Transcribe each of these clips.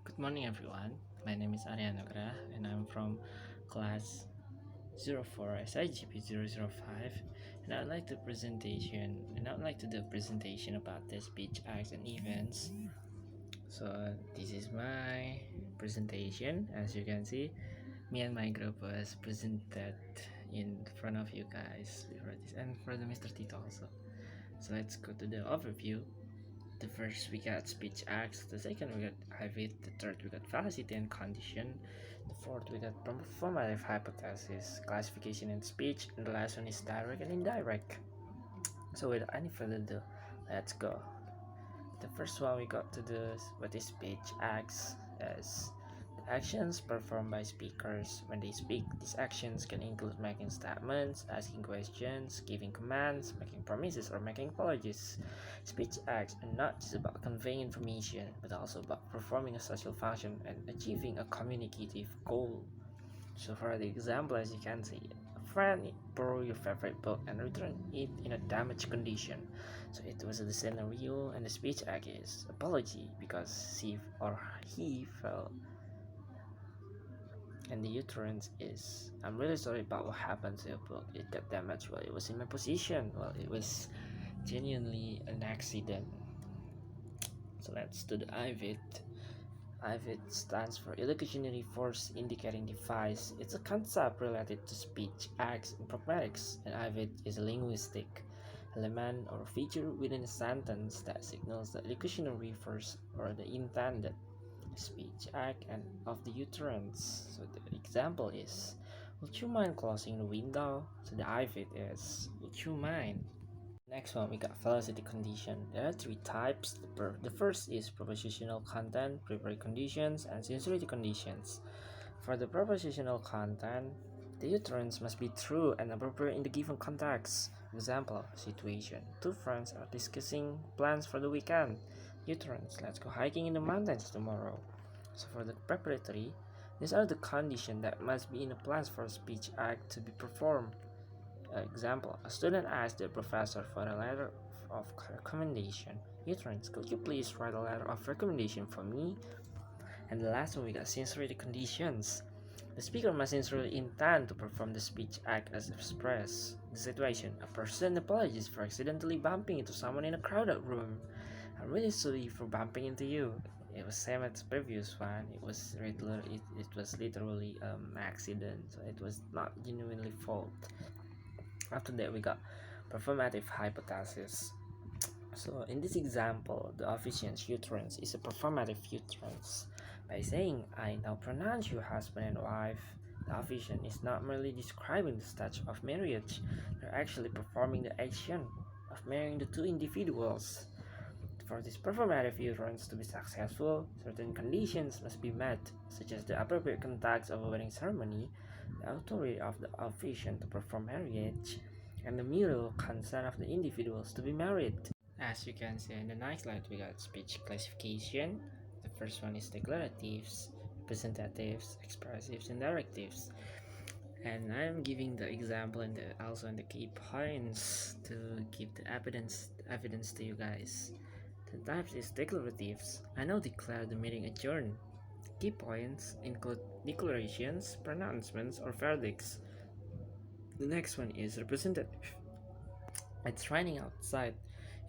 Good morning, everyone. My name is Arya Anugrah, and I'm from class 04 SIGP 005. And I'd like to do a presentation about the speech acts and events. So this is my presentation. As you can see, me and my group was presented in front of you guys before this, and for the Mr. Tito also. So let's go to the overview. The first we got speech acts, the second we got habit, the third we got velocity and condition, the fourth we got performative hypothesis, classification and speech, and the last one is direct and indirect. So without any further ado, let's go. The first one we got to do is what is speech acts as the actions performed by speakers when they speak. These actions can include making statements, asking questions, giving commands, making promises, or making apologies. Speech acts are not just about conveying information, but also about performing a social function and achieving a communicative goal. So for the example, as you can see, a friend borrowed your favorite book and returned it in a damaged condition. So it was the scenario, and the speech act is apology because she or he fell, and the utterance is I'm really sorry about what happened to your book. It got damaged while it was in my possession. Well, it was genuinely an accident. So let's do the IVIT. IVIT stands for illocutionary force indicating device. It's a concept related to speech, acts, and pragmatics, and IVIT is a linguistic element or feature within a sentence that signals the illocutionary force or the intended speech act and of the utterance. So the example is, would you mind closing the window? So the IVIT is, would you mind? Next one, we got velocity condition. There are three types. The first is propositional content, preconditions, and sincerity conditions. For the propositional content, the utterance must be true and appropriate in the given context. Example, situation. Two friends are discussing plans for the weekend. Utterance, let's go hiking in the mountains tomorrow. So for the preparatory, these are the conditions that must be in the plans for a speech act to be performed. Example, a student asked the professor for a letter of recommendation. Utterance, could you please write a letter of recommendation for me? And the last one, we got sincerity conditions. The speaker must sincerely intend to perform the speech act as expressed. The situation, a person apologizes for accidentally bumping into someone in a crowded room. I'm really sorry for bumping into you. It was same as the previous one. It was literally accident. So it was not genuinely fault. After that, we got performative hypothesis. So in this example, the officiant's utterance is a performative utterance. By saying, I now pronounce you husband and wife, the officiant is not merely describing the stage of marriage, they're actually performing the action of marrying the two individuals. For this performative utterance to be successful, certain conditions must be met, such as the appropriate context of a wedding ceremony, the authority of the officiant to perform marriage, and the mutual consent of the individuals to be married. As you can see in the next slide, we got speech classification. The first one is declaratives, representatives, expressives, and directives. And I'm giving the example and also in the key points to give the evidence to you guys. The types is declaratives. I now declare the meeting adjourned. Key points include declarations, pronouncements, or verdicts. The next one is representative. It's running outside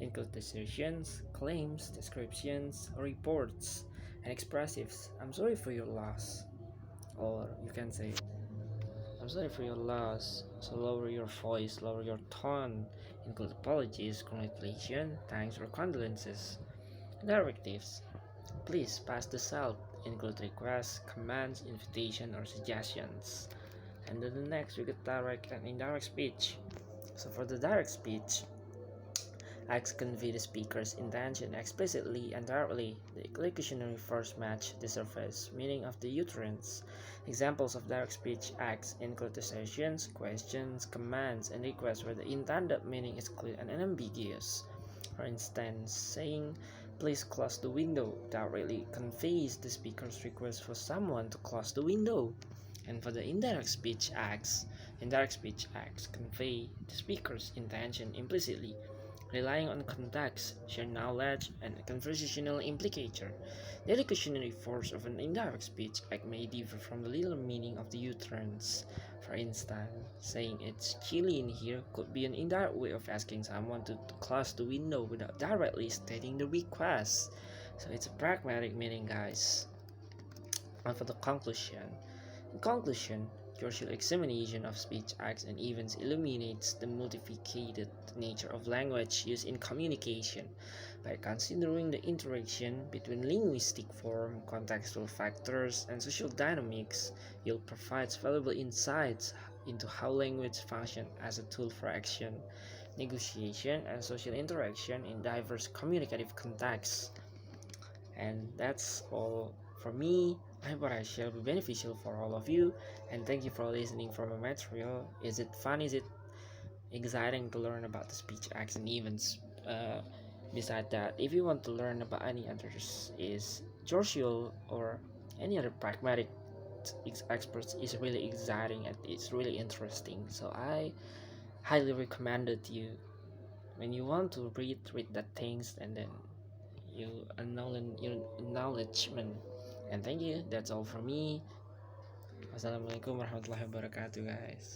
include assertions, claims, descriptions, reports, and expressives. I'm sorry for your loss. Or you can say, I'm sorry for your loss. So lower your voice, lower your tone. Include apologies, congratulations, thanks, or condolences. Directives. Please pass the salt. Include requests, commands, invitation, or suggestions. And then the next we get direct and indirect speech. So for the direct speech, acts convey the speaker's intention explicitly and directly. The elocutionary force match the surface meaning of the utterance. Examples of direct speech acts include assertions, questions, commands, and requests where the intended meaning is clear and unambiguous. For instance, saying, please close the window directly conveys the speaker's request for someone to close the window. And for the indirect speech acts convey the speaker's intention implicitly. relying on context, shared knowledge, and conversational implication. The educational force of an indirect speech act may differ from the literal meaning of the utterance. For instance, saying it's chilly in here could be an indirect way of asking someone to close the window without directly stating the request. So it's a pragmatic meaning, guys. And for the conclusion, in conclusion, Churchill's examination of speech acts and events illuminates the multifaceted nature of language used in communication. By considering the interaction between linguistic form, contextual factors, and social dynamics, Hill provides valuable insights into how language functions as a tool for action, negotiation, and social interaction in diverse communicative contexts. And that's all for me. I hope I shall be beneficial for all of you. And thank you for listening for my material. Is it fun? Is it exciting to learn about the speech acts and events? Uh, Beside that, if you want to learn about any others, is Georgial or any other pragmatic experts is really exciting and it's really interesting. So I highly recommend it you when you want to read the things and then you acknowledge your acknowledgement. And thank you. That's all from me. Wassalamualaikum warahmatullahi wabarakatuh, guys.